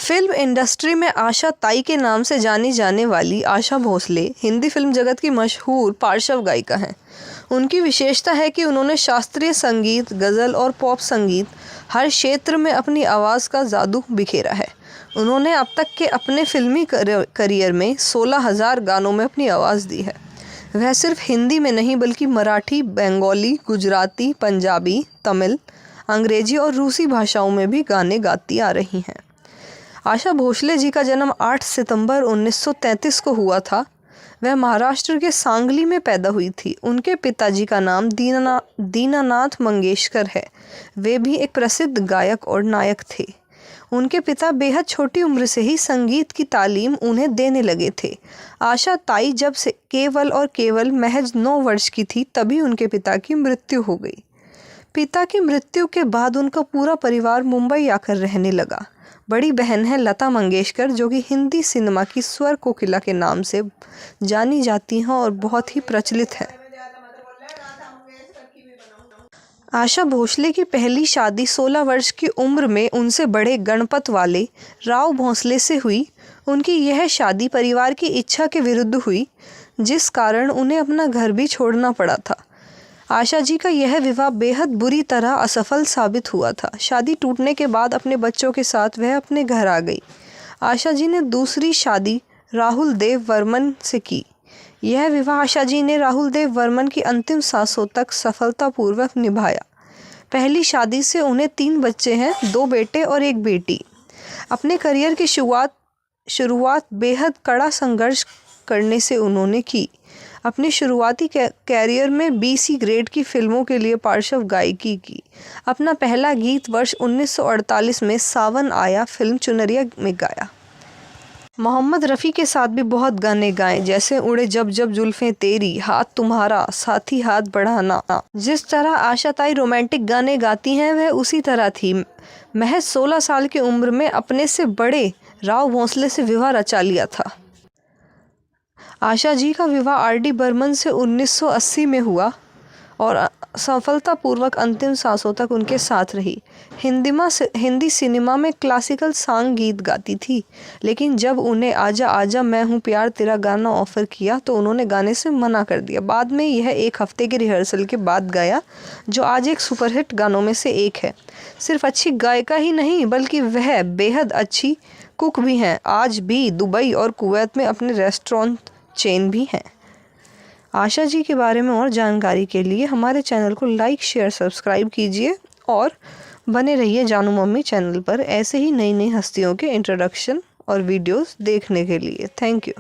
Film industry में आशा ताई के नाम से जानी जाने वाली आशा भोसले हिंदी फिल्म जगत की मशहूर पार्श्व गायिका हैं। उनकी विशेषता है कि उन्होंने शास्त्रीय संगीत, गज़ल और पॉप संगीत हर क्षेत्र में अपनी आवाज़ का जादू बिखेरा है। उन्होंने अब तक के अपने फिल्मी करियर में 16,000 गानों में अपनी आवाज़ दी है। वह सिर्फ हिंदी में नहीं बल्कि मराठी, बंगाली, गुजराती, पंजाबी, तमिल, अंग्रेजी और रूसी भाषाओं में भी गाने गाती आ रही हैं। आशा भोसले जी का जन्म 8 सितंबर 1933 को हुआ था। वह महाराष्ट्र के सांगली में पैदा हुई थी। उनके पिताजी का नाम दीनानाथ मंगेशकर है। वे भी एक प्रसिद्ध गायक और नायक थे। उनके पिता बेहद छोटी उम्र से ही संगीत की तालीम उन्हें देने लगे थे। आशा ताई जब से केवल महज 9 वर्ष की थी तभी उनके पिता की मृत्यु हो गई। पिता की मृत्यु के बाद उनका पूरा परिवार मुंबई आकर रहने लगा। बड़ी बहन है लता मंगेशकर, जो कि हिंदी सिनेमा की स्वर कोकिला के नाम से जानी जाती हैं और बहुत ही प्रचलित है। आशा भोसले की पहली शादी 16 वर्ष की उम्र में उनसे बड़े गणपत वाले राव भोसले से हुई। उनकी यह शादी परिवार की इच्छा के विरुद्ध हुई, जिस कारण उन्हें अपना घर भी छोड़ना पड़ा था। आशा जी का यह विवाह बेहद बुरी तरह असफल साबित हुआ था। शादी टूटने के बाद अपने बच्चों के साथ वह अपने घर आ गई। आशा जी ने दूसरी शादी राहुल देव वर्मन से की। यह विवाह आशा जी ने राहुल देव वर्मन की अंतिम सांसों तक सफलतापूर्वक निभाया। पहली शादी से उन्हें 3 बच्चे हैं, 2 बेटे और 1 बेटी। अपने करियर की शुरुआत बेहद कड़ा संघर्ष करने से उन्होंने की। अपने शुरुआती कैरियर में BC ग्रेड की फिल्मों के लिए पार्श्व गायकी की। अपना पहला गीत वर्ष 1948 में सावन आया फिल्म चुनरिया में गाया। मोहम्मद रफ़ी के साथ भी बहुत गाने गाए, जैसे उड़े जब जब जुल्फ़ें तेरी, हाथ तुम्हारा, साथी हाथ बढ़ाना। जिस तरह आशा ताई रोमांटिक गाने गाती हैं वह उसी तरह थी। महज 16 साल की उम्र में अपने से बड़े राव भोसले से विवाह रचा लिया था। आशा जी का विवाह RD बर्मन से 1980 में हुआ और सफलतापूर्वक अंतिम सांसों तक उनके साथ रही। हिंदी सिनेमा में क्लासिकल सॉन्ग गीत गाती थी, लेकिन जब उन्हें आजा आजा मैं हूँ प्यार तेरा गाना ऑफ़र किया तो उन्होंने गाने से मना कर दिया। बाद में यह 1 हफ्ते की रिहर्सल के बाद गाया, जो आज एक सुपरहिट गानों में से एक है। सिर्फ अच्छी गायिका ही नहीं बल्कि वह बेहद अच्छी कुक भी हैं। आज भी दुबई और कुवैत में अपने रेस्टोरेंट चेन भी हैं। आशा जी के बारे में और जानकारी के लिए हमारे चैनल को लाइक, शेयर, सब्सक्राइब कीजिए और बने रहिए जानू मम्मी चैनल पर ऐसे ही नई हस्तियों के इंट्रोडक्शन और वीडियोस देखने के लिए। Thank you.